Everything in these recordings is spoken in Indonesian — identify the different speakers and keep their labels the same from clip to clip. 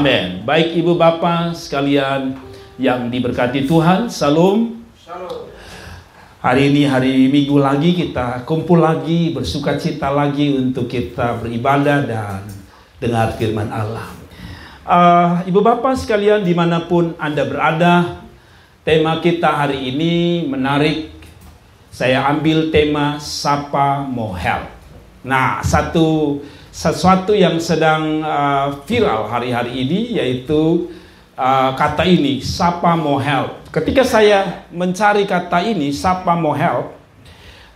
Speaker 1: Amin. Baik Ibu Bapak sekalian yang diberkati Tuhan, Salam.
Speaker 2: Shalom.
Speaker 1: Hari ini hari Minggu lagi, kita kumpul lagi, bersuka cita lagi untuk kita beribadah dan dengar firman Allah. Ibu Bapak sekalian dimanapun Anda berada, tema kita hari ini menarik. Saya ambil tema Sapa Mo Help. Nah, sesuatu yang sedang viral hari-hari ini yaitu kata ini, Sapa Mo Help. Ketika saya mencari kata ini, Sapa Mo Help,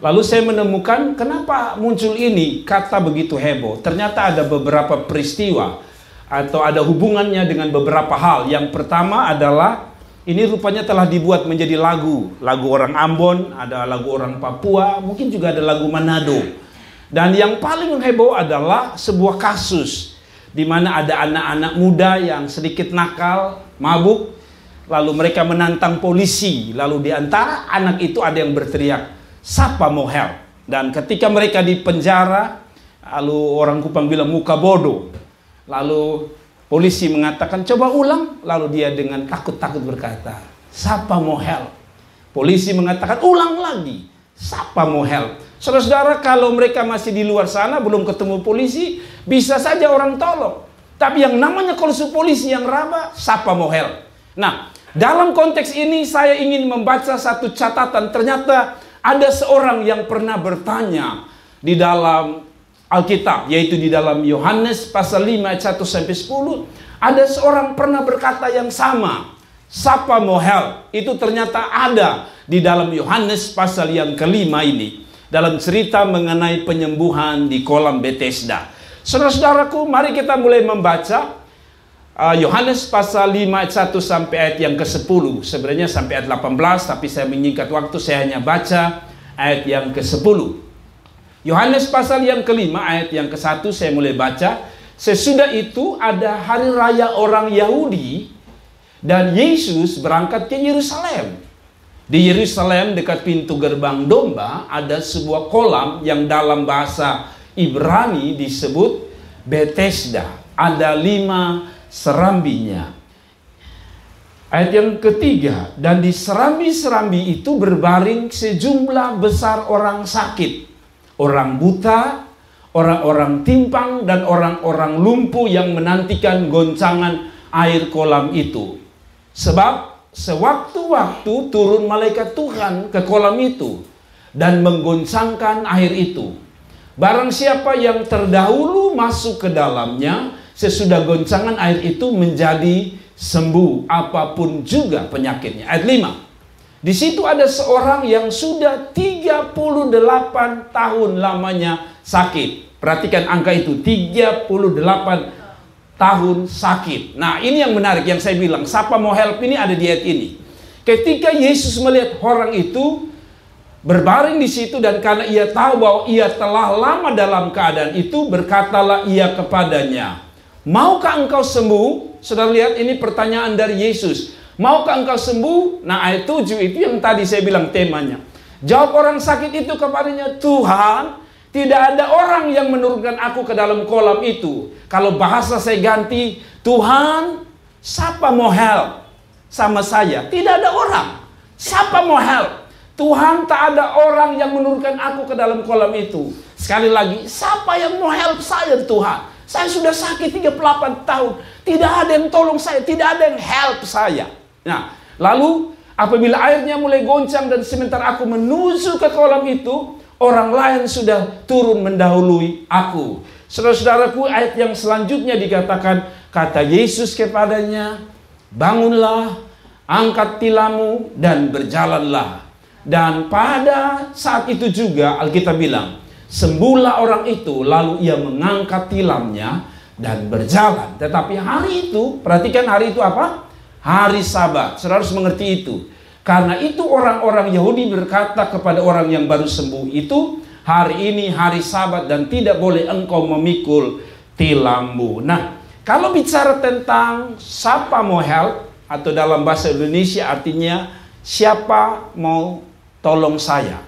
Speaker 1: lalu saya menemukan kenapa muncul ini kata begitu heboh. Ternyata ada beberapa peristiwa atau ada hubungannya dengan beberapa hal. Yang pertama adalah ini rupanya telah dibuat menjadi lagu orang Ambon, ada lagu orang Papua, mungkin juga ada lagu Manado. Dan yang paling heboh adalah sebuah kasus di mana ada anak-anak muda yang sedikit nakal, mabuk, lalu mereka menantang polisi. Lalu di antara anak itu ada yang berteriak, Sapa Mo Help. Dan ketika mereka di penjara, lalu orang Kupang bilang muka bodoh. Lalu polisi mengatakan, coba ulang. Lalu dia dengan takut-takut berkata, Sapa Mo Help. Polisi mengatakan, ulang lagi, Sapa Mo Help. Saudara-saudara, kalau mereka masih di luar sana, belum ketemu polisi, bisa saja orang tolong. Tapi yang namanya kalau polisi yang raba, Sapa Mo Help. Nah, dalam konteks ini saya ingin membaca satu catatan. Ternyata ada seorang yang pernah bertanya di dalam Alkitab, yaitu di dalam Yohanes pasal 5 ayat 1-10. Ada seorang pernah berkata yang sama, Sapa Mo Help. Itu ternyata ada di dalam Yohanes pasal yang kelima ini, dalam cerita mengenai penyembuhan di kolam Bethesda. Saudara-saudaraku, mari kita mulai membaca Yohanes pasal 5 ayat 1 sampai ayat yang ke-10. Sebenarnya sampai ayat 18, tapi saya menyingkat waktu, saya hanya baca ayat yang ke-10. Yohanes pasal yang kelima ayat yang ke-1 saya mulai baca. Sesudah itu ada hari raya orang Yahudi dan Yesus berangkat ke Yerusalem. Di Yerusalem dekat pintu gerbang domba ada sebuah kolam yang dalam bahasa Ibrani disebut Bethesda. Ada 5 serambinya. Ayat yang ketiga, dan di serambi-serambi itu berbaring sejumlah besar orang sakit, orang buta, orang-orang timpang, dan orang-orang lumpuh yang menantikan goncangan air kolam itu. Sebab sewaktu-waktu turun malaikat Tuhan ke kolam itu dan menggoncangkan air itu. Barang siapa yang terdahulu masuk ke dalamnya, sesudah goncangan air itu menjadi sembuh apapun juga penyakitnya. Ayat 5. Di situ ada seorang yang sudah 38 tahun lamanya sakit. Perhatikan angka itu, 38 tahun sakit. Nah, ini yang menarik yang saya bilang, Sapa Mo Help ini ada di ayat ini. Ketika Yesus melihat orang itu berbaring di situ dan karena ia tahu bahwa ia telah lama dalam keadaan itu, berkatalah ia kepadanya, maukah engkau sembuh? Saudara lihat, ini pertanyaan dari Yesus. Maukah engkau sembuh? Nah, ayat 7 itu yang tadi saya bilang temanya. Jawab orang sakit itu kepadanya, Tuhan, tidak ada orang yang menurunkan aku ke dalam kolam itu. Kalau bahasa saya ganti, Tuhan, Sapa Mo Help sama saya. Tidak ada orang. Sapa Mo Help. Tuhan, tak ada orang yang menurunkan aku ke dalam kolam itu. Sekali lagi, siapa yang mau help saya, Tuhan? Saya sudah sakit 38 tahun. Tidak ada yang tolong saya. Tidak ada yang help saya. Nah, lalu apabila airnya mulai goncang dan sementara aku menuju ke kolam itu, orang lain sudah turun mendahului aku. Saudara-saudaraku, ayat yang selanjutnya dikatakan, kata Yesus kepadanya, bangunlah, angkat tilammu, dan berjalanlah. Dan pada saat itu juga Alkitab bilang, sembuhlah orang itu, lalu ia mengangkat tilamnya dan berjalan. Tetapi hari itu, perhatikan hari itu apa? Hari Sabat. Saudara harus mengerti itu. Karena itu orang-orang Yahudi berkata kepada orang yang baru sembuh itu, hari ini hari Sabat dan tidak boleh engkau memikul tilammu. Nah, kalau bicara tentang Sapa Mo Help, atau dalam bahasa Indonesia artinya siapa mau tolong saya.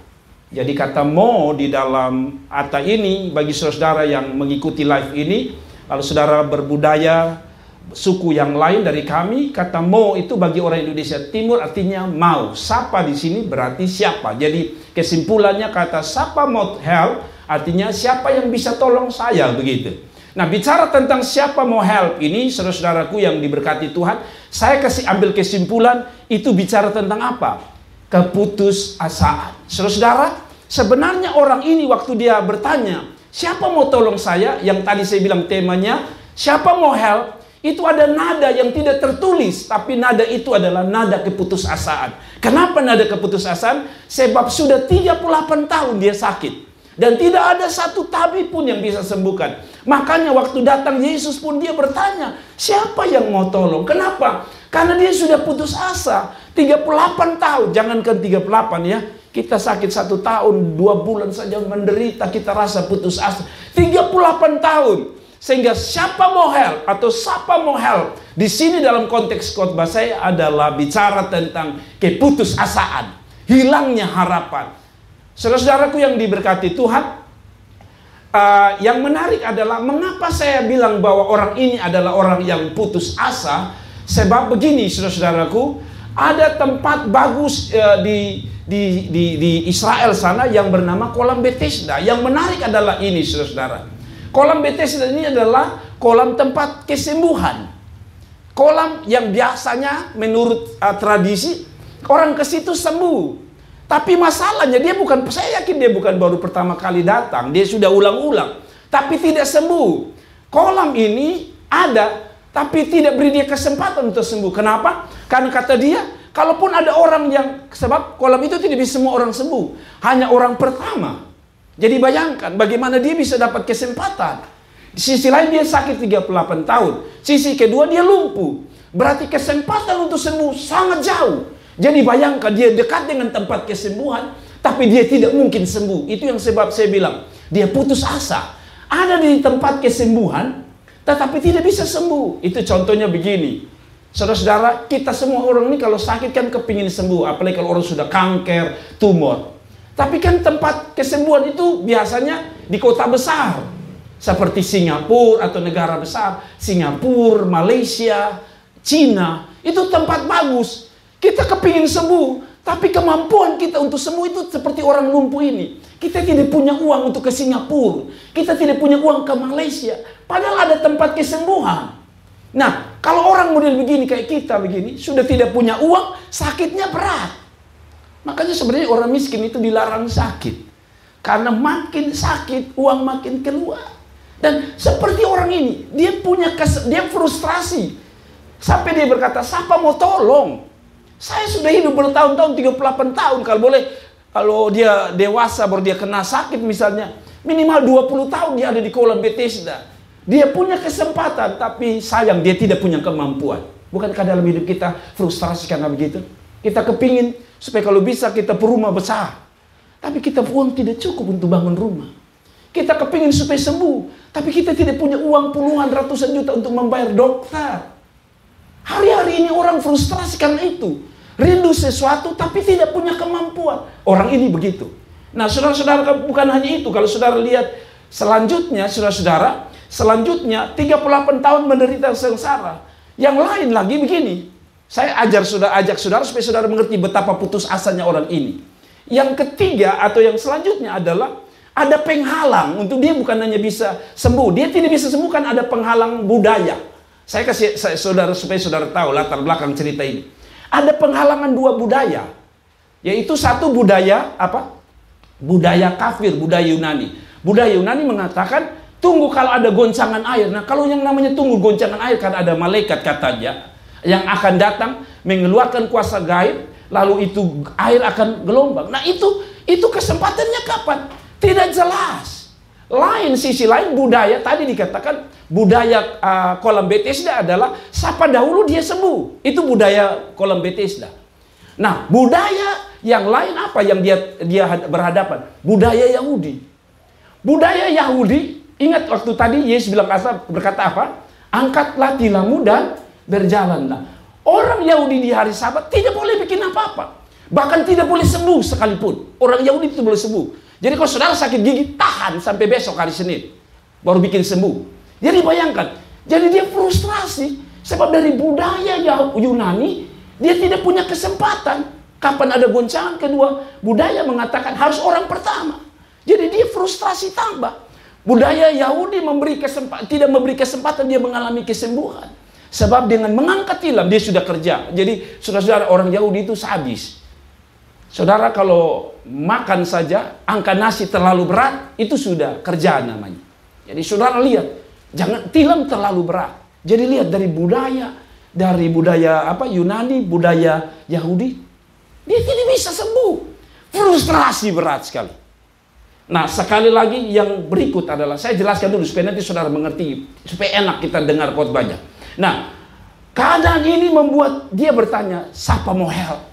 Speaker 1: Jadi kata mo di dalam kata ini bagi saudara yang mengikuti live ini, kalau saudara berbudaya suku yang lain dari kami, kata mo itu bagi orang Indonesia Timur artinya mau. Sapa di sini berarti siapa. Jadi kesimpulannya kata sapa mau help artinya siapa yang bisa tolong saya, begitu. Nah, bicara tentang siapa mau help ini, saudara-saudaraku yang diberkati Tuhan, saya kasih ambil kesimpulan itu bicara tentang apa? Keputusasaan. Saudara-saudara, sebenarnya orang ini waktu dia bertanya, siapa mau tolong saya? Yang tadi saya bilang temanya, siapa mau help? Itu ada nada yang tidak tertulis, tapi nada itu adalah nada keputusasaan. Kenapa nada keputusasaan? Sebab sudah 38 tahun dia sakit. Dan tidak ada satu tabib pun yang bisa sembuhkan. Makanya waktu datang Yesus pun dia bertanya, siapa yang mau tolong? Kenapa? Karena dia sudah putus asa. 38 tahun, jangankan 38 ya. Kita sakit 1 tahun, 2 bulan saja menderita, kita rasa putus asa. 38 tahun. Sehingga siapa mau help atau siapa mau help. Di sini dalam konteks khotbah saya adalah bicara tentang keputusasaan. Hilangnya harapan. Saudara-saudaraku yang diberkati Tuhan, yang menarik adalah mengapa saya bilang bahwa orang ini adalah orang yang putus asa. Sebab begini saudara-saudaraku, ada tempat bagus di Israel sana yang bernama kolam Bethesda. Yang menarik adalah ini saudara-saudara. Kolam Bethesda ini adalah kolam tempat kesembuhan. Kolam yang biasanya menurut tradisi orang ke situ sembuh. Tapi masalahnya saya yakin dia bukan baru pertama kali datang. Dia sudah ulang-ulang. Tapi tidak sembuh. Kolam ini ada, tapi tidak beri dia kesempatan untuk sembuh. Kenapa? Karena kata dia, kalaupun ada orang yang, sebab kolam itu tidak bisa semua orang sembuh. Hanya orang pertama. Jadi bayangkan bagaimana dia bisa dapat kesempatan. Di sisi lain dia sakit 38 tahun. Sisi kedua dia lumpuh. Berarti kesempatan untuk sembuh sangat jauh. Jadi bayangkan dia dekat dengan tempat kesembuhan, tapi dia tidak mungkin sembuh. Itu yang sebab saya bilang, dia putus asa. Ada di tempat kesembuhan, tetapi tidak bisa sembuh. Itu contohnya begini. Saudara-saudara, kita semua orang ini kalau sakit kan kepingin sembuh. Apalagi kalau orang sudah kanker, tumor. Tapi kan tempat kesembuhan itu biasanya di kota besar. Seperti Singapura atau negara besar. Singapura, Malaysia, Cina. Itu tempat bagus. Kita kepingin sembuh, tapi kemampuan kita untuk sembuh itu seperti orang lumpuh ini. Kita tidak punya uang untuk ke Singapura. Kita tidak punya uang ke Malaysia. Padahal ada tempat kesembuhan. Nah, kalau orang model begini kayak kita begini, sudah tidak punya uang, sakitnya berat. Makanya sebenarnya orang miskin itu dilarang sakit. Karena makin sakit, uang makin keluar. Dan seperti orang ini, dia frustrasi. Sampai dia berkata, siapa mau tolong? Saya sudah hidup bertahun-tahun, 38 tahun. Kalau dia dewasa baru dia kena sakit misalnya, minimal 20 tahun dia ada di kolam Bethesda. Dia punya kesempatan, tapi sayang dia tidak punya kemampuan. Bukankah dalam hidup kita frustrasi karena begitu? Kita kepingin supaya kalau bisa kita berumah besar. Tapi kita uang tidak cukup untuk bangun rumah. Kita kepingin supaya sembuh, tapi kita tidak punya uang puluhan ratusan juta untuk membayar dokter. Hari-hari ini orang frustrasi karena itu. Rindu sesuatu tapi tidak punya kemampuan. Orang ini begitu. Nah saudara-saudara, bukan hanya itu. Kalau saudara lihat selanjutnya, saudara-saudara, selanjutnya 38 tahun menderita sengsara. Yang lain lagi begini. Saya ajak saudara supaya saudara mengerti betapa putus asanya orang ini. Yang ketiga atau yang selanjutnya adalah ada penghalang untuk dia bukan hanya bisa sembuh. Dia tidak bisa sembuh kan ada penghalang budaya. Saya kasih saudara supaya saudara tahu latar belakang cerita ini. Ada penghalangan 2 budaya. Yaitu satu budaya apa? Budaya kafir, budaya Yunani. Budaya Yunani mengatakan tunggu kalau ada goncangan air. Nah, kalau yang namanya tunggu goncangan air kan ada malaikat katanya yang akan datang mengeluarkan kuasa gaib, lalu itu air akan gelombang. Nah, itu kesempatannya kapan? Tidak jelas. Lain sisi lain budaya tadi dikatakan budaya kolam Bethesda adalah siapa dahulu dia sembuh. Itu budaya kolam Bethesda. Nah, budaya yang lain apa yang dia berhadapan? Budaya Yahudi. Budaya Yahudi, ingat waktu tadi Yesus bilang berkata apa? Angkatlah tilammu dan berjalanlah. Orang Yahudi di hari Sabat tidak boleh bikin apa-apa. Bahkan tidak boleh sembuh sekalipun. Orang Yahudi itu boleh sembuh. Jadi kalau saudara sakit gigi, tahan sampai besok hari Senin. Baru bikin sembuh. Jadi bayangkan. Jadi dia frustrasi. Sebab dari budaya Yunani, dia tidak punya kesempatan. Kapan ada goncangan kedua, budaya mengatakan harus orang pertama. Jadi dia frustrasi tambah. Budaya Yahudi tidak memberi kesempatan dia mengalami kesembuhan. Sebab dengan mengangkat tilam, dia sudah kerja. Jadi saudara-saudara, orang Yahudi itu sadis. Saudara kalau makan saja, angkat nasi terlalu berat, itu sudah kerja namanya. Jadi saudara lihat, jangan tilam terlalu berat. Jadi lihat dari budaya Yunani, budaya Yahudi, dia tidak bisa sembuh. Frustrasi berat sekali. Nah, sekali lagi yang berikut adalah, saya jelaskan dulu supaya nanti saudara mengerti, supaya enak kita dengar khotbahnya. Nah, keadaan ini membuat dia bertanya, siapa mau help?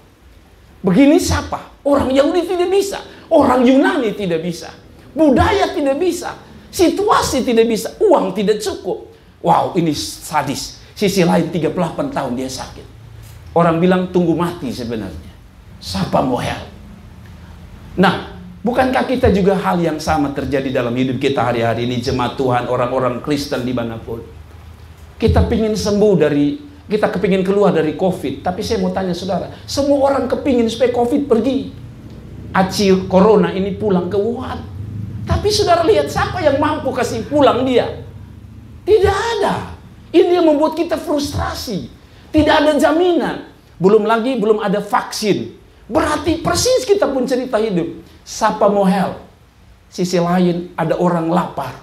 Speaker 1: Begini siapa? Orang Yahudi tidak bisa. Orang Yunani tidak bisa. Budaya tidak bisa. Situasi tidak bisa. Uang tidak cukup. Wow, ini sadis. Sisi lain 38 tahun dia sakit. Orang bilang tunggu mati sebenarnya. Siapa mau help? Nah, bukankah kita juga hal yang sama terjadi dalam hidup kita hari-hari ini, jemaat Tuhan, orang-orang Kristen dimanapun. Kita kepingin keluar dari COVID. Tapi saya mau tanya saudara, semua orang kepingin supaya COVID pergi. Acil corona ini pulang ke Wuhan. Tapi saudara lihat, siapa yang mampu kasih pulang dia? Tidak ada. Ini yang membuat kita frustrasi. Tidak ada jaminan. Belum ada vaksin. Berarti persis kita pun cerita hidup. Siapa mau help? Sisi lain ada orang lapar.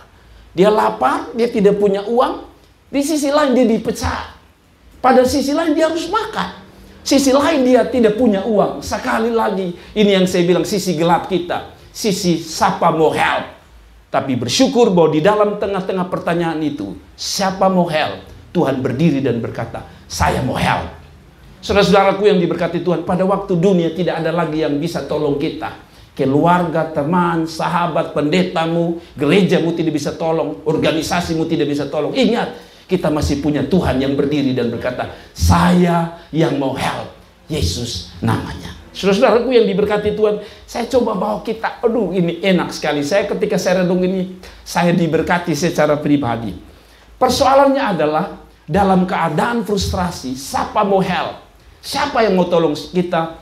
Speaker 1: Dia lapar, dia tidak punya uang. Di sisi lain dia dipecat. Pada sisi lain dia harus makan. Sisi lain dia tidak punya uang. Sekali lagi, ini yang saya bilang sisi gelap kita. Sisi siapa mau help. Tapi bersyukur bahwa di dalam tengah-tengah pertanyaan itu, siapa mau help? Tuhan berdiri dan berkata, saya mau help. Saudara-saudaraku yang diberkati Tuhan, pada waktu dunia tidak ada lagi yang bisa tolong kita. Keluarga, teman, sahabat, pendetamu, gerejamu tidak bisa tolong, organisasimu tidak bisa tolong. Ingat, kita masih punya Tuhan yang berdiri dan berkata, saya yang mau help. Yesus namanya. Saudara-saudaraku yang diberkati Tuhan, saya coba bawa kita, ini enak sekali. Ketika saya renung ini, saya diberkati secara pribadi. Persoalannya adalah, dalam keadaan frustrasi, siapa mau help? Siapa yang mau tolong kita?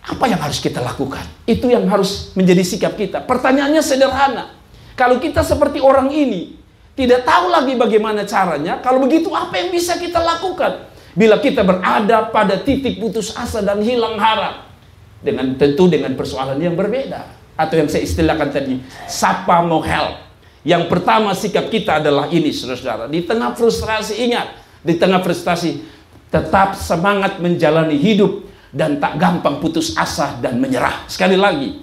Speaker 1: Apa yang harus kita lakukan? Itu yang harus menjadi sikap kita. Pertanyaannya sederhana. Kalau kita seperti orang ini, tidak tahu lagi bagaimana caranya, kalau begitu apa yang bisa kita lakukan? Bila kita berada pada titik putus asa dan hilang harap. Tentu dengan persoalan yang berbeda. Atau yang saya istilahkan tadi, siapa mau help? Yang pertama sikap kita adalah ini, saudara-saudara. Di tengah frustrasi, ingat. Di tengah frustrasi, tetap semangat menjalani hidup dan tak gampang putus asa dan menyerah. Sekali lagi,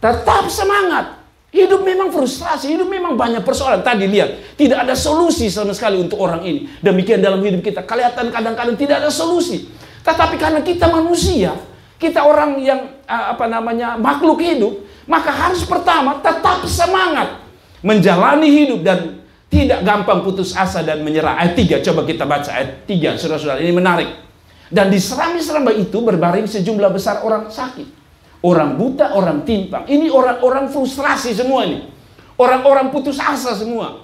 Speaker 1: tetap semangat. Hidup memang frustrasi, hidup memang banyak persoalan. Tadi lihat, tidak ada solusi sama sekali untuk orang ini. Demikian dalam hidup kita, kelihatan kadang-kadang tidak ada solusi. Tetapi karena kita manusia, kita orang yang makhluk hidup, maka harus pertama tetap semangat menjalani hidup dan tidak gampang putus asa dan menyerah. Ayat 3, coba kita baca ayat 3, saudara-saudara, ini menarik. Dan di seramba itu berbaring sejumlah besar orang sakit. Orang buta, orang timpang. Ini orang-orang frustrasi semua ini. Orang-orang putus asa semua.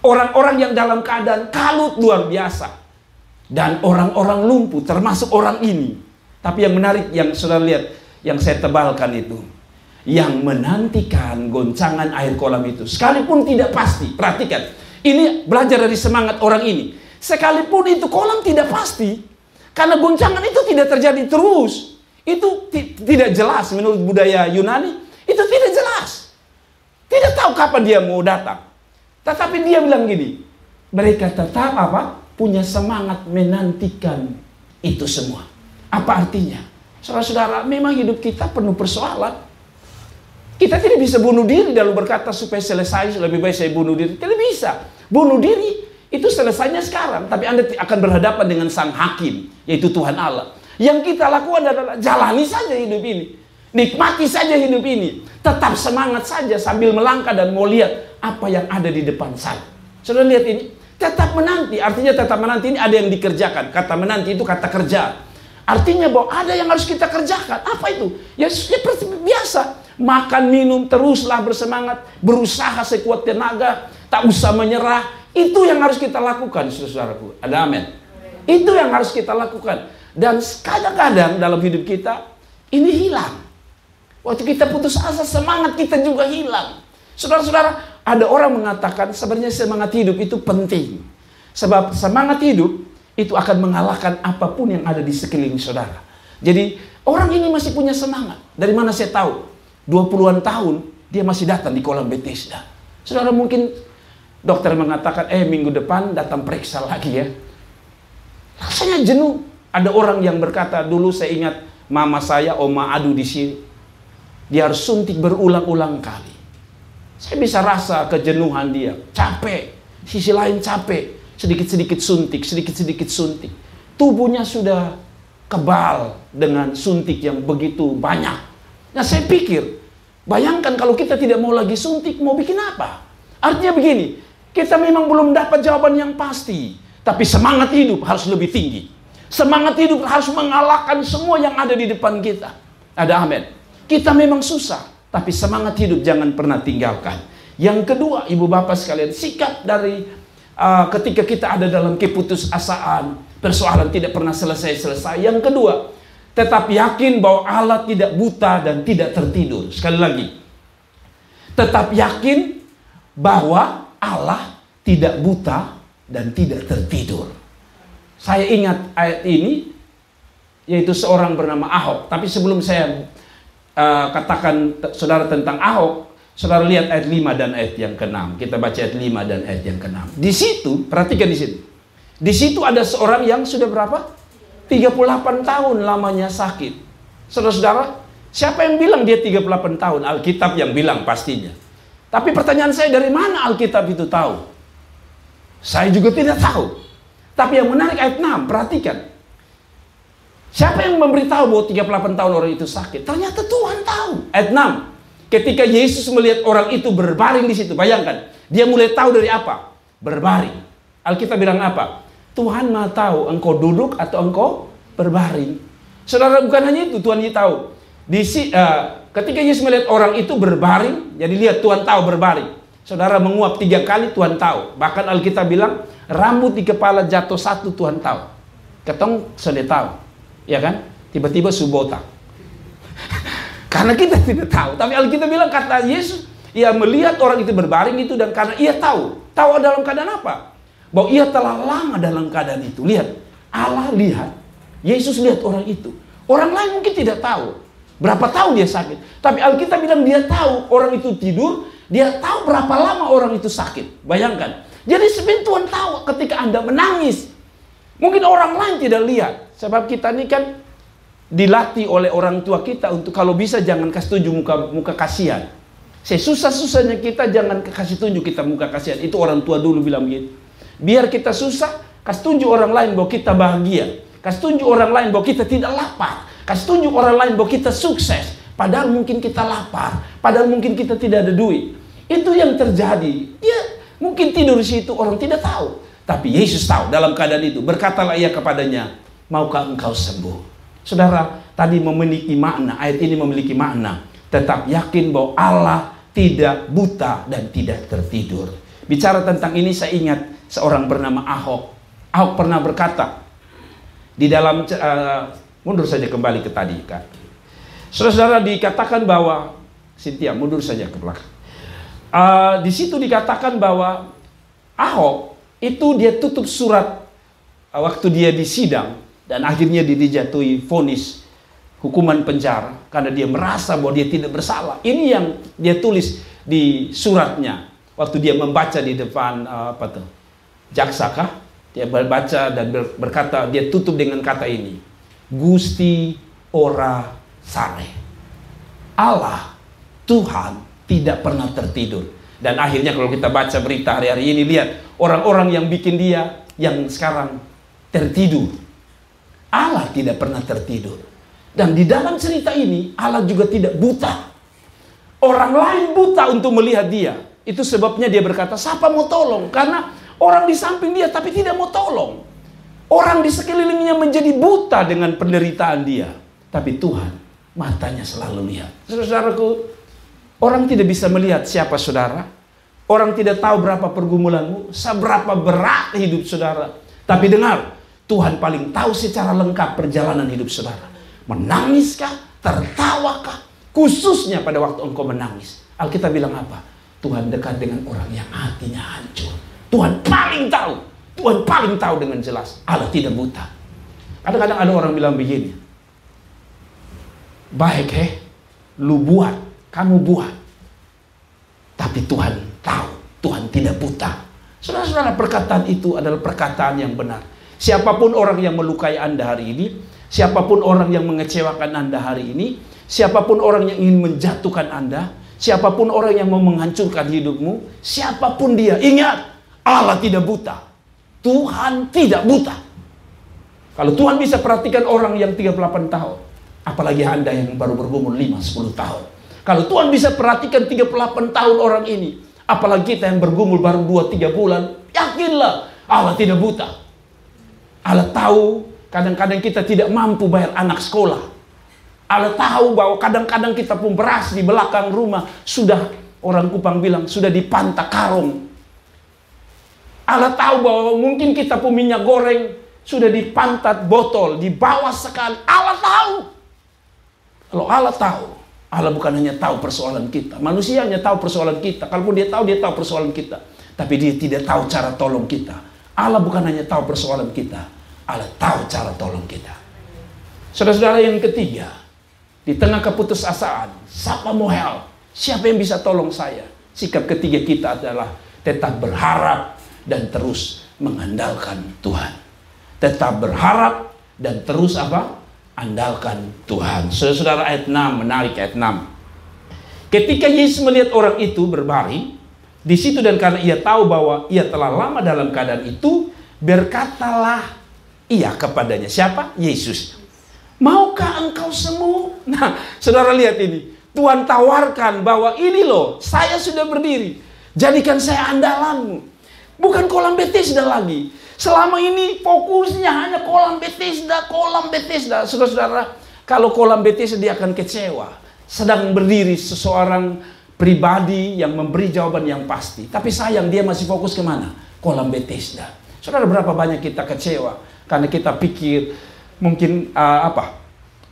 Speaker 1: Orang-orang yang dalam keadaan kalut luar biasa. Dan orang-orang lumpuh, termasuk orang ini. Tapi yang menarik, yang saudara lihat, yang saya tebalkan itu. Yang menantikan goncangan air kolam itu. Sekalipun tidak pasti. Perhatikan. Ini belajar dari semangat orang ini. Sekalipun itu kolam tidak pasti. Karena goncangan itu tidak terjadi terus. Itu tidak jelas menurut budaya Yunani. Itu tidak jelas. Tidak tahu kapan dia mau datang. Tetapi dia bilang gini. Mereka tetap punya semangat menantikan itu semua. Apa artinya? Saudara-saudara, memang hidup kita penuh persoalan. Kita tidak bisa bunuh diri lalu berkata supaya selesai, lebih baik saya bunuh diri. Tidak bisa. Bunuh diri itu selesainya sekarang. Tapi Anda akan berhadapan dengan sang hakim, yaitu Tuhan Allah. Yang kita lakukan adalah jalani saja hidup ini. Nikmati saja hidup ini. Tetap semangat saja sambil melangkah dan mau lihat apa yang ada di depan saya. Saudara lihat ini. Tetap menanti. Artinya tetap menanti ini ada yang dikerjakan. Kata menanti itu kata kerja. Artinya bahwa ada yang harus kita kerjakan. Apa itu? Ya seperti biasa. Makan, minum, teruslah bersemangat. Berusaha sekuat tenaga. Tak usah menyerah. Itu yang harus kita lakukan, saudaraku. Ada amin? Itu yang harus kita lakukan. Dan kadang-kadang dalam hidup kita, ini hilang. Waktu kita putus asa, semangat kita juga hilang. Saudara-saudara, ada orang mengatakan sebenarnya semangat hidup itu penting. Sebab semangat hidup itu akan mengalahkan apapun yang ada di sekeliling saudara. Jadi, orang ini masih punya semangat. Dari mana saya tahu? 20-an tahun, dia masih datang di kolam Bethesda. Saudara, mungkin dokter mengatakan, minggu depan datang periksa lagi ya. Rasanya jenuh. Ada orang yang berkata, dulu saya ingat mama saya, Oma Adu di sini. Dia harus suntik berulang-ulang kali. Saya bisa rasa kejenuhan dia. Capek. Sisi lain capek. Sedikit-sedikit suntik, sedikit-sedikit suntik. Tubuhnya sudah kebal dengan suntik yang begitu banyak. Nah, saya pikir, bayangkan kalau kita tidak mau lagi suntik, mau bikin apa? Artinya begini, kita memang belum dapat jawaban yang pasti. Tapi semangat hidup harus lebih tinggi. Semangat hidup harus mengalahkan semua yang ada di depan kita. Ada amin. Kita memang susah, tapi semangat hidup jangan pernah tinggalkan. Yang kedua, ibu bapak sekalian, sikap dari ketika kita ada dalam keputusasaan, persoalan tidak pernah selesai-selesai. Yang kedua, tetap yakin bahwa Allah tidak buta dan tidak tertidur. Sekali lagi, tetap yakin bahwa Allah tidak buta dan tidak tertidur. Saya ingat ayat ini, yaitu seorang bernama Ahok. Tapi sebelum saya katakan saudara tentang Ahok, saudara lihat ayat 5 dan ayat yang ke-6. Kita baca ayat 5 dan ayat yang ke-6. Di situ, perhatikan di situ. Di situ ada seorang yang sudah berapa? 38 tahun lamanya sakit. Saudara-saudara, siapa yang bilang dia 38 tahun? Alkitab yang bilang pastinya. Tapi pertanyaan saya, dari mana Alkitab itu tahu? Saya juga tidak tahu. Tapi yang menarik ayat 6, perhatikan. Siapa yang memberitahu bahwa 38 tahun orang itu sakit? Ternyata Tuhan tahu. Ayat 6. Ketika Yesus melihat orang itu berbaring di situ, bayangkan. Dia mulai tahu dari apa? Berbaring. Alkitab bilang apa? Tuhan Maha tahu engkau duduk atau engkau berbaring. Saudara, bukan hanya itu, Tuhan tahu. Ketika Yesus melihat orang itu berbaring, jadi lihat Tuhan tahu berbaring. Saudara menguap 3 kali, Tuhan tahu. Bahkan Alkitab bilang, rambut di kepala jatuh 1, Tuhan tahu. Ketong sudah tahu. Ya kan? Tiba-tiba subota. Karena kita tidak tahu. Tapi Alkitab bilang, kata Yesus, ia melihat orang itu berbaring itu, dan karena ia tahu. Tahu dalam keadaan apa? Bahwa ia telah lama dalam keadaan itu. Lihat, Allah lihat, Yesus lihat orang itu. Orang lain mungkin tidak tahu berapa tahun dia sakit. Tapi Alkitab bilang dia tahu orang itu tidur, dia tahu berapa lama orang itu sakit. Bayangkan. Jadi sebenarnya Tuhan tahu ketika Anda menangis. Mungkin orang lain tidak lihat. Sebab kita ini kan dilatih oleh orang tua kita untuk kalau bisa jangan kasih tunjuk muka kasihan. Sesusah-susahnya kita jangan kasih tunjuk kita muka kasihan. Itu orang tua dulu bilang begitu. Biar kita susah, kasih tunjuk orang lain bahwa kita bahagia. Kasih tunjuk orang lain bahwa kita tidak lapar. Kasih tunjuk orang lain bahwa kita sukses. Padahal mungkin kita lapar. Padahal mungkin kita tidak ada duit. Itu yang terjadi. Dia mungkin tidur di situ, orang tidak tahu. Tapi Yesus tahu dalam keadaan itu. Berkatalah ia kepadanya, maukah engkau sembuh? Saudara, tadi memiliki makna. Ayat ini memiliki makna. Tetap yakin bahwa Allah tidak buta dan tidak tertidur. Bicara tentang ini saya ingat seorang bernama Ahok. Ahok pernah berkata di dalam mundur saja kembali ke tadi, Kak. Saudara-saudara, dikatakan bahwa Cynthia mundur saja ke belakang. Di situ dikatakan bahwa Ahok itu dia tutup surat waktu dia disidang dan akhirnya dia dijatuhi vonis hukuman penjara karena dia merasa bahwa dia tidak bersalah. Ini yang dia tulis di suratnya waktu dia membaca di depan jaksa kah? Dia berbaca dan berkata, dia tutup dengan kata ini, Gusti ora sare. Allah, Tuhan tidak pernah tertidur. Dan akhirnya kalau kita baca berita hari-hari ini, lihat orang-orang yang bikin dia yang sekarang tertidur. Allah tidak pernah tertidur. Dan di dalam cerita ini Allah juga tidak buta. Orang lain buta untuk melihat dia. Itu sebabnya dia berkata, siapa mau tolong? Karena orang di samping dia tapi tidak mau tolong. Orang di sekelilingnya menjadi buta dengan penderitaan dia. Tapi Tuhan matanya selalu lihat. Saudaraku, orang tidak bisa melihat siapa saudara. Orang tidak tahu berapa pergumulanmu, seberapa berat hidup saudara. Tapi dengar, Tuhan paling tahu secara lengkap perjalanan hidup saudara. Menangiskah? Tertawakah? Khususnya pada waktu engkau menangis. Alkitab bilang apa? Tuhan dekat dengan orang yang hatinya hancur. Tuhan paling tahu. Tuhan paling tahu dengan jelas. Allah tidak buta. Kadang-kadang ada orang bilang begini. Baik lu buat, kamu buat. Tapi Tuhan tahu. Tuhan tidak buta. Saudara-saudara, perkataan itu adalah perkataan yang benar. Siapapun orang yang melukai Anda hari ini, siapapun orang yang mengecewakan Anda hari ini, siapapun orang yang ingin menjatuhkan Anda, siapapun orang yang mau menghancurkan hidupmu, siapapun dia, ingat, Allah tidak buta. Tuhan tidak buta. Kalau Tuhan bisa perhatikan orang yang 38 tahun, apalagi Anda yang baru bergumul 5-10 tahun. Kalau Tuhan bisa perhatikan 38 tahun orang ini, apalagi kita yang bergumul baru 2-3 bulan, yakinlah Allah tidak buta. Allah tahu kadang-kadang kita tidak mampu bayar anak sekolah. Allah tahu bahwa kadang-kadang kita pun beras di belakang rumah sudah, orang Kupang bilang, sudah dipantak karung. Allah tahu bahwa mungkin kita pun minyak goreng sudah dipantat botol, di bawah sekali. Allah tahu. Kalau Allah tahu, Allah bukan hanya tahu persoalan kita. Manusia hanya tahu persoalan kita. Kalaupun dia tahu persoalan kita. Tapi dia tidak tahu cara tolong kita. Allah bukan hanya tahu persoalan kita. Allah tahu cara tolong kita. Saudara-saudara, yang ketiga, di tengah keputusasaan, siapa mau help? Siapa yang bisa tolong saya? Sikap ketiga kita adalah tetap berharap dan terus mengandalkan Tuhan. Tetap berharap dan terus apa? Andalkan Tuhan. Saudara, ayat 6, menarik ayat 6. Ketika Yesus melihat orang itu berbaring di situ, dan karena ia tahu bahwa ia telah lama dalam keadaan itu, berkatalah ia kepadanya. Siapa? Yesus. Maukah engkau sembuh? Nah, saudara lihat ini. Tuhan tawarkan bahwa ini loh, saya sudah berdiri. Jadikan saya andalanmu. Bukan kolam Bethesda lagi. Selama ini fokusnya hanya kolam Bethesda, kolam Bethesda. Saudara-saudara, kalau kolam Bethesda dia akan kecewa. Sedang berdiri seseorang pribadi yang memberi jawaban yang pasti. Tapi sayang, dia masih fokus kemana? Kolam Bethesda. Saudara, berapa banyak kita kecewa karena kita pikir mungkin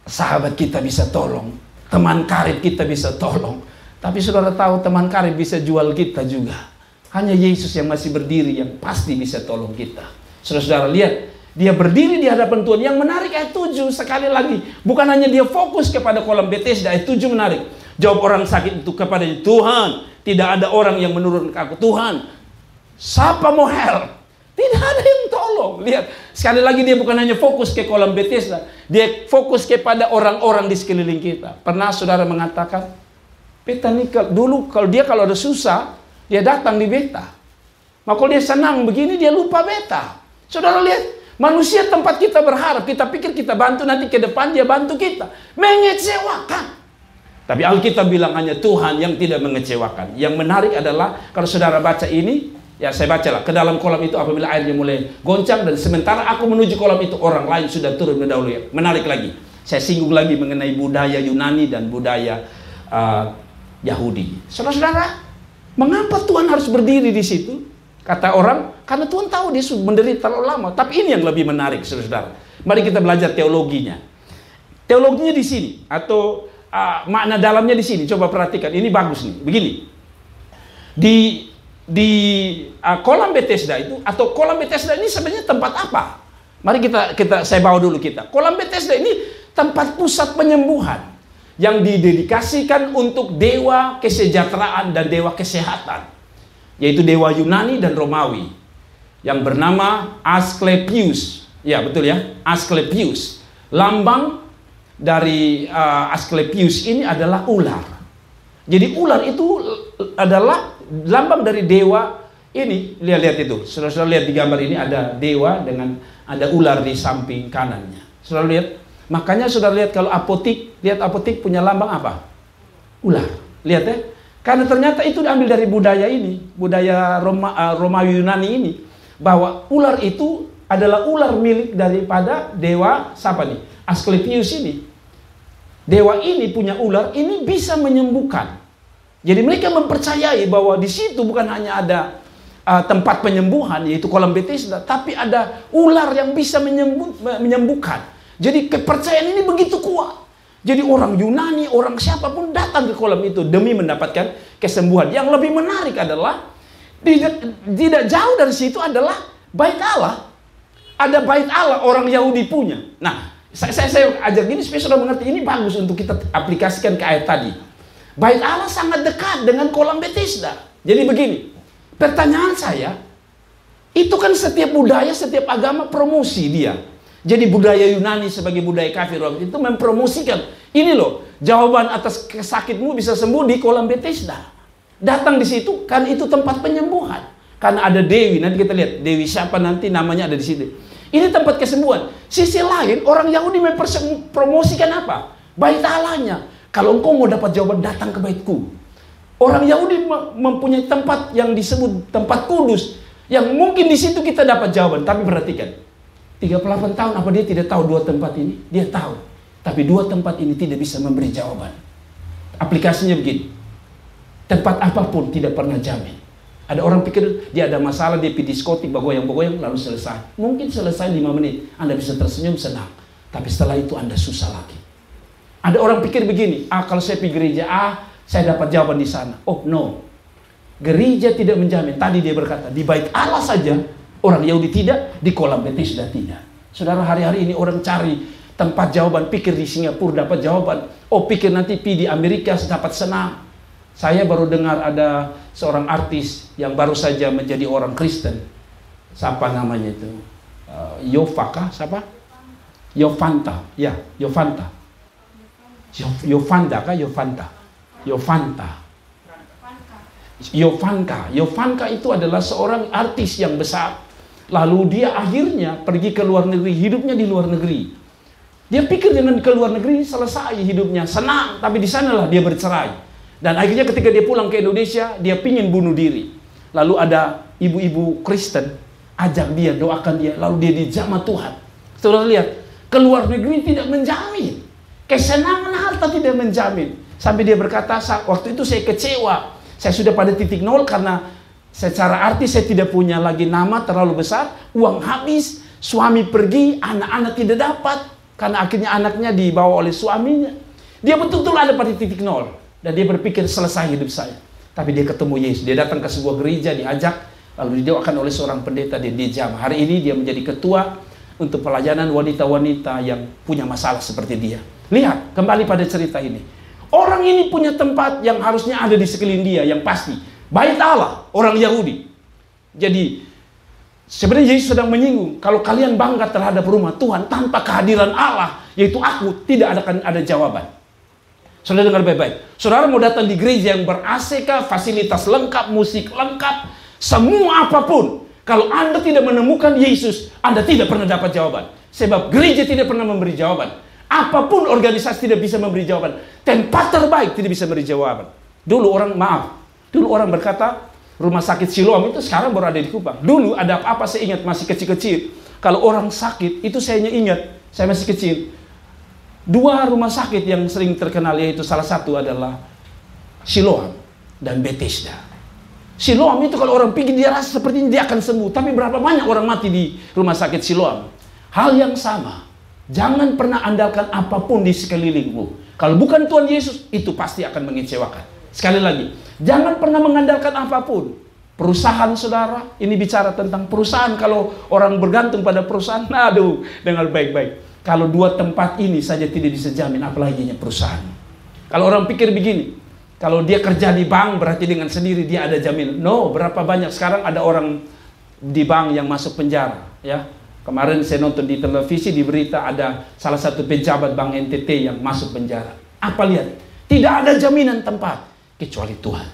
Speaker 1: sahabat kita bisa tolong, teman karib kita bisa tolong. Tapi saudara tahu, teman karib bisa jual kita juga. Hanya Yesus yang masih berdiri, yang pasti bisa tolong kita. Saudara-saudara lihat, dia berdiri di hadapan Tuhan. Yang menarik ayat 7 sekali lagi, bukan hanya dia fokus kepada kolam Bethesda. Ayat 7 menarik. Jawab orang sakit itu kepadanya, Tuhan, tidak ada orang yang menurunkan ke aku. Tuhan, siapa mau help? Tidak ada yang tolong. Lihat, sekali lagi dia bukan hanya fokus ke kolam Bethesda, dia fokus kepada orang-orang di sekeliling kita. Pernah saudara mengatakan, beta nih dulu kalau ada susah, dia datang di beta. Maka kalau dia senang begini, dia lupa beta. Saudara lihat, manusia tempat kita berharap, kita pikir kita bantu, nanti ke depan dia bantu kita. Mengecewakan. Tapi Alkitab bilang hanya Tuhan yang tidak mengecewakan. Yang menarik adalah, kalau saudara baca ini, ya saya bacalah, ke dalam kolam itu apabila airnya mulai goncang, dan sementara aku menuju kolam itu, orang lain sudah turun mendahului. Menarik lagi, saya singgung lagi mengenai budaya Yunani dan budaya Yahudi. Saudara-saudara, mengapa Tuhan harus berdiri di situ? Kata orang, karena Tuhan tahu dia sudah menderita terlalu lama. Tapi ini yang lebih menarik, saudara-saudara. Mari kita belajar teologinya. Teologinya di sini, atau makna dalamnya di sini. Coba perhatikan, ini bagus nih. Begini, di kolam Bethesda itu, atau kolam Bethesda ini sebenarnya tempat apa? Mari saya bawa dulu kita. Kolam Bethesda ini tempat pusat penyembuhan yang didedikasikan untuk dewa kesejahteraan dan dewa kesehatan, yaitu dewa Yunani dan Romawi yang bernama Asklepios. Ya, betul ya, Asklepios. Lambang dari Asklepios ini adalah ular. Jadi ular itu adalah lambang dari dewa ini. Lihat itu. Saudara lihat di gambar ini, ada dewa dengan ada ular di samping kanannya. Saudara lihat. Makanya saudara lihat kalau apotik punya lambang apa? Ular. Lihat ya. Karena ternyata itu diambil dari budaya ini, budaya Romawi Yunani ini, bahwa ular itu adalah ular milik daripada dewa siapa nih? Asklepios ini. Dewa ini punya ular, ini bisa menyembuhkan. Jadi mereka mempercayai bahwa di situ bukan hanya ada tempat penyembuhan, yaitu kolam Bethesda, tapi ada ular yang bisa menyembuhkan. Jadi kepercayaan ini begitu kuat. Jadi orang Yunani, orang siapapun datang ke kolam itu demi mendapatkan kesembuhan. Yang lebih menarik adalah tidak jauh dari situ adalah bait Allah. Ada bait Allah orang Yahudi punya. Nah, saya ajak gini supaya saudara mengerti, ini bagus untuk kita aplikasikan ke ayat tadi. Bait Allah sangat dekat dengan kolam Bethesda. Jadi begini, pertanyaan saya, itu kan setiap budaya, setiap agama promosi dia. Jadi budaya Yunani sebagai budaya kafir waktu itu mempromosikan, ini loh, jawaban atas sakitmu bisa sembuh di kolam Bethesda. Datang di situ, kan itu tempat penyembuhan. Karena ada Dewi, nanti kita lihat, Dewi siapa nanti namanya ada di situ. Ini tempat kesembuhan. Sisi lain, orang Yahudi mempromosikan apa? Bait Allahnya. Kalau engkau mau dapat jawaban, datang ke baitku. Orang Yahudi mempunyai tempat yang disebut tempat kudus, yang mungkin di situ kita dapat jawaban. Tapi perhatikan, 38 tahun apa dia tidak tahu dua tempat ini? Dia tahu. Tapi dua tempat ini tidak bisa memberi jawaban. Aplikasinya begini. Tempat apapun tidak pernah jamin. Ada orang pikir dia ada masalah, dia pergi diskotik, bergoyang-bergoyang, lalu selesai. Mungkin selesai 5 menit. Anda bisa tersenyum, senang. Tapi setelah itu Anda susah lagi. Ada orang pikir begini, kalau saya pergi gereja saya dapat jawaban di sana. Oh no. Gereja tidak menjamin. Tadi dia berkata, di bait Allah saja orang Yahudi tidak, di kolam Bethesda tidak. Saudara, hari-hari ini orang cari tempat jawaban, pikir di Singapura dapat jawaban. Oh, pikir nanti di Amerika dapat senang. Saya baru dengar ada seorang artis yang baru saja menjadi orang Kristen. Siapa namanya itu? Yovaka, siapa? Yovanta. Ya, Yovanta. Yovanta kah? Yovanta. Yovanta. Yovanka itu adalah seorang artis yang besar. Lalu dia akhirnya pergi ke luar negeri, hidupnya di luar negeri. Dia pikir dengan ke luar negeri selesai hidupnya, senang, tapi di sanalah dia bercerai. Dan akhirnya ketika dia pulang ke Indonesia, dia pingin bunuh diri. Lalu ada ibu-ibu Kristen ajak dia, doakan dia, lalu dia dijamah Tuhan. Saudara lihat, ke luar negeri tidak menjamin. Kesenangan harta tidak menjamin. Sampai dia berkata, waktu itu saya kecewa. Saya sudah pada titik nol karena secara artis saya tidak punya lagi nama terlalu besar, uang habis, suami pergi, anak-anak tidak dapat karena akhirnya anaknya dibawa oleh suaminya. Dia betul-betul ada pada titik nol dan dia berpikir selesai hidup saya. Tapi dia ketemu Yesus, dia datang ke sebuah gereja, diajak, lalu didoakan oleh seorang pendeta, dia dijamah. Hari ini dia menjadi ketua untuk pelayanan wanita-wanita yang punya masalah seperti dia. Lihat, kembali pada cerita ini. Orang ini punya tempat yang harusnya ada di sekeliling dia, yang pasti. Bait Allah, orang Yahudi. Jadi, sebenarnya Yesus sedang menyinggung, kalau kalian bangga terhadap rumah Tuhan, tanpa kehadiran Allah, yaitu aku, tidak akan ada jawaban. Saudara dengar baik-baik. Saudara mau datang di gereja yang ber-AC, fasilitas lengkap, musik lengkap, semua apapun. Kalau Anda tidak menemukan Yesus, Anda tidak pernah dapat jawaban. Sebab gereja tidak pernah memberi jawaban. Apapun organisasi tidak bisa memberi jawaban. Tempat terbaik tidak bisa memberi jawaban. Dulu orang berkata, rumah sakit Siloam itu sekarang baru ada di Kupang. Dulu ada apa-apa saya ingat masih kecil-kecil. Kalau orang sakit, itu saya ingat, saya masih kecil. Dua rumah sakit yang sering terkenal, yaitu salah satu adalah Siloam dan Bethesda. Siloam itu kalau orang pergi dia rasa seperti dia akan sembuh. Tapi berapa banyak orang mati di rumah sakit Siloam. Hal yang sama. Jangan pernah andalkan apapun di sekelilingmu. Kalau bukan Tuhan Yesus, itu pasti akan mengecewakan. Sekali lagi, jangan pernah mengandalkan apapun. Perusahaan saudara, ini bicara tentang perusahaan. Kalau orang bergantung pada perusahaan, aduh, dengar baik-baik. Kalau dua tempat ini saja tidak bisa jamin, apalagi perusahaan. Kalau orang pikir begini, kalau dia kerja di bank berarti dengan sendiri dia ada jaminan. No, berapa banyak sekarang ada orang di bank yang masuk penjara, ya. Kemarin saya nonton di televisi, di berita ada salah satu pejabat Bank NTT yang masuk penjara. Apa lihat? Tidak ada jaminan tempat kecuali Tuhan.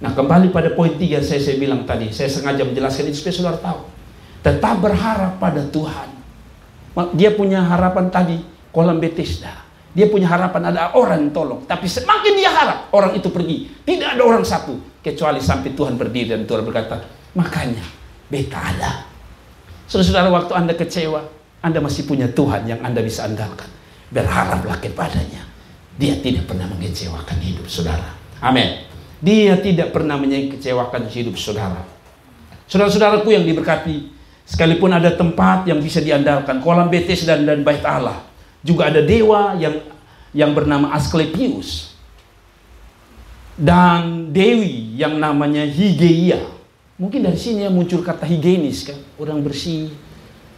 Speaker 1: Nah, kembali pada poin 3 saya bilang tadi. Saya sengaja menjelaskan itu supaya saudara tahu. Tetap berharap pada Tuhan. Dia punya harapan tadi, kolam Bethesda. Dia punya harapan ada orang tolong. Tapi semakin dia harap, orang itu pergi. Tidak ada orang satu. Kecuali sampai Tuhan berdiri dan Tuhan berkata, makanya beta ada. Saudara-saudara, waktu Anda kecewa, Anda masih punya Tuhan yang Anda bisa andalkan. Berharaplah kepadanya. Dia tidak pernah mengecewakan hidup saudara. Amin. Dia tidak pernah mengecewakan hidup saudara. Saudara-saudaraku yang diberkati, sekalipun ada tempat yang bisa diandalkan, kolam Bethesda dan bait Allah, juga ada dewa yang bernama Asklepius dan dewi yang namanya Higeia. Mungkin dari sini yang muncul kata higienis kan, orang bersih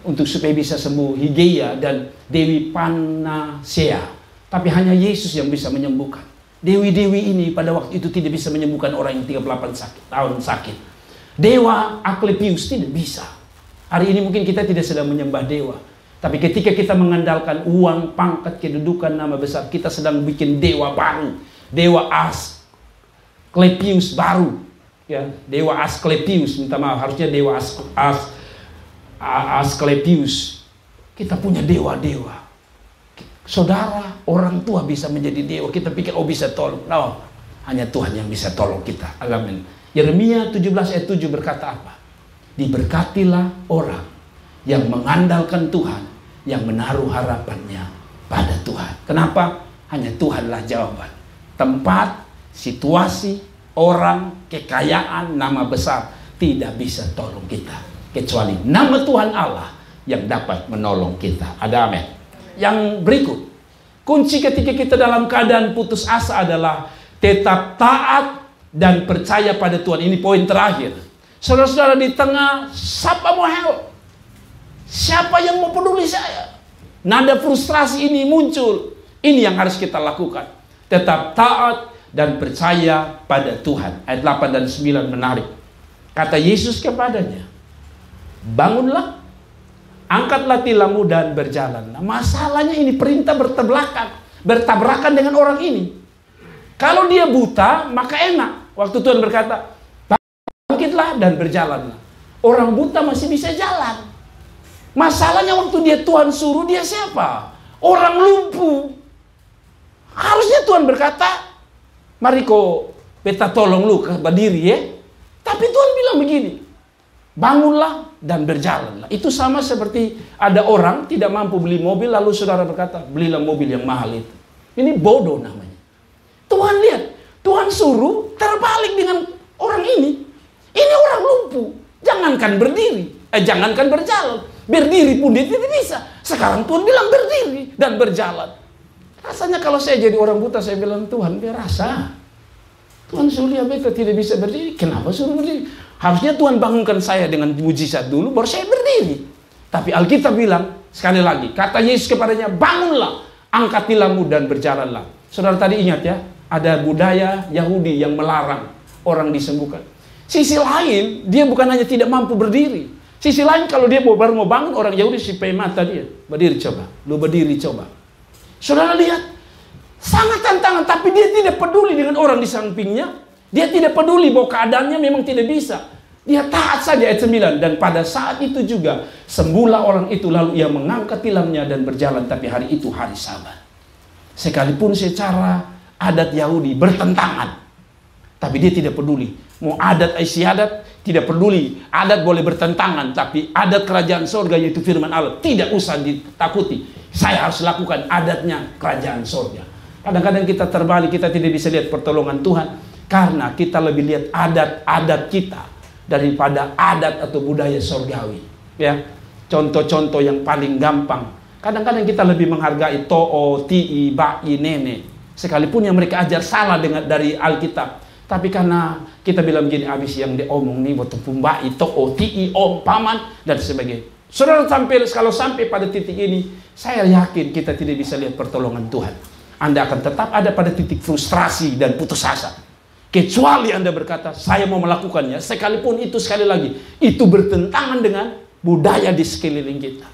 Speaker 1: untuk supaya bisa sembuh. Higeia dan Dewi Panacea. Tapi hanya Yesus yang bisa menyembuhkan. Dewi-dewi ini pada waktu itu tidak bisa menyembuhkan orang yang 38 tahun sakit. Dewa Asklepius tidak bisa. Hari ini mungkin kita tidak sedang menyembah dewa, tapi ketika kita mengandalkan uang, pangkat, kedudukan, nama besar, kita sedang bikin dewa baru. Dewa Asklepius baru. Ya, Dewa Asklepius, minta maaf, harusnya Dewa Asklepius. Kita punya dewa-dewa. Saudara, orang tua bisa menjadi dewa. Kita pikir, oh bisa tolong. No, hanya Tuhan yang bisa tolong kita. Amin. Yeremia 17 ayat 7 berkata apa? Diberkatilah orang yang mengandalkan Tuhan, yang menaruh harapannya pada Tuhan. Kenapa? Hanya Tuhanlah jawaban. Tempat, situasi, orang, kekayaan, nama besar tidak bisa tolong kita, kecuali nama Tuhan Allah yang dapat menolong kita. Ada amin. Yang berikut, kunci ketika kita dalam keadaan putus asa adalah tetap taat dan percaya pada Tuhan. Ini poin terakhir. Saudara-saudara, di tengah siapa mau help? Siapa yang mau peduli saya? Nada frustrasi ini muncul. Ini yang harus kita lakukan. Tetap taat dan percaya pada Tuhan. Ayat 8 dan 9 menarik. Kata Yesus kepadanya, bangunlah, angkatlah tilammu dan berjalan. Nah, masalahnya ini perintah bertabrakan dengan orang ini. Kalau dia buta, maka enak. Waktu Tuhan berkata, bangkitlah dan berjalanlah. Orang buta masih bisa jalan. Masalahnya waktu Tuhan suruh, dia siapa? Orang lumpuh. Harusnya Tuhan berkata, mari kau beta tolong lu berdiri ya. Tapi Tuhan bilang begini, bangunlah dan berjalanlah. Itu sama seperti ada orang tidak mampu beli mobil, lalu saudara berkata, belilah mobil yang mahal itu. Ini bodoh namanya. Tuhan lihat, Tuhan suruh terbalik dengan orang ini. Ini orang lumpuh. Jangankan berdiri, jangankan berjalan. Berdiri pun dia tidak bisa. Sekarang Tuhan bilang berdiri dan berjalan. Rasanya kalau saya jadi orang buta, saya bilang, Tuhan, biar rasa. Tuhan suruh dia beta tidak bisa berdiri. Kenapa suruh berdiri? Harusnya Tuhan bangunkan saya dengan mujizat dulu, baru saya berdiri. Tapi Alkitab bilang, sekali lagi, kata Yesus kepadanya, bangunlah, angkat tilammu dan berjalanlah. Saudara tadi ingat ya, ada budaya Yahudi yang melarang orang disembuhkan. Sisi lain, dia bukan hanya tidak mampu berdiri. Sisi lain, kalau dia baru mau bangun, orang Yahudi sipai mata dia. Berdiri coba, lu berdiri coba. Saudara lihat, sangat tantangan, tapi dia tidak peduli dengan orang di sampingnya. Dia tidak peduli bahwa keadaannya memang tidak bisa. Dia taat saja ayat 9. Dan pada saat itu juga, sembuhlah orang itu, lalu ia mengangkat tilamnya dan berjalan. Tapi hari itu hari Sabat. Sekalipun secara adat Yahudi bertentangan, tapi dia tidak peduli. Mau adat istiadat, tidak peduli. Adat boleh bertentangan, tapi adat kerajaan sorga yaitu firman Allah, tidak usah ditakuti. Saya harus lakukan adatnya kerajaan sorga. Kadang-kadang kita terbalik, kita tidak bisa lihat pertolongan Tuhan, karena kita lebih lihat adat-adat kita daripada adat atau budaya sorgawi. Ya, contoh-contoh yang paling gampang. Kadang-kadang kita lebih menghargai to'o, ti'i, ba'i, nenek. Sekalipun yang mereka ajar salah dari Alkitab. Tapi karena kita bilang begini, habis yang diomong nih, waktu pumbai, to'o, ti'i, om, paman, dan sebagainya. Saudara, kalau sampai pada titik ini, saya yakin kita tidak bisa lihat pertolongan Tuhan. Anda akan tetap ada pada titik frustrasi dan putus asa. Kecuali Anda berkata, saya mau melakukannya, sekalipun itu sekali lagi, itu bertentangan dengan budaya di sekeliling kita.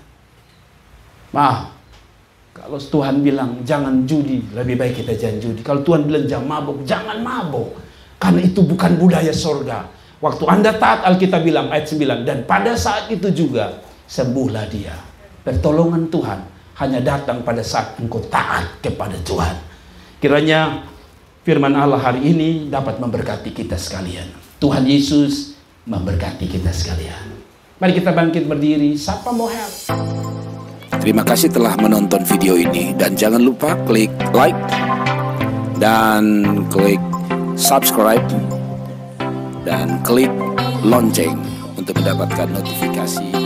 Speaker 1: Kalau Tuhan bilang jangan judi, lebih baik kita jangan judi. Kalau Tuhan bilang jangan mabuk, jangan mabuk. Karena itu bukan budaya sorga. Waktu Anda taat, Alkitab bilang ayat 9, dan pada saat itu juga sembuhlah dia. Pertolongan Tuhan hanya datang pada saat engkau taat kepada Tuhan. Kiranya firman Allah hari ini dapat memberkati kita sekalian. Tuhan Yesus memberkati kita sekalian. Mari kita bangkit berdiri. Siapa mau help?
Speaker 2: Terima kasih telah menonton video ini, dan jangan lupa klik like dan klik subscribe dan klik lonceng untuk mendapatkan notifikasi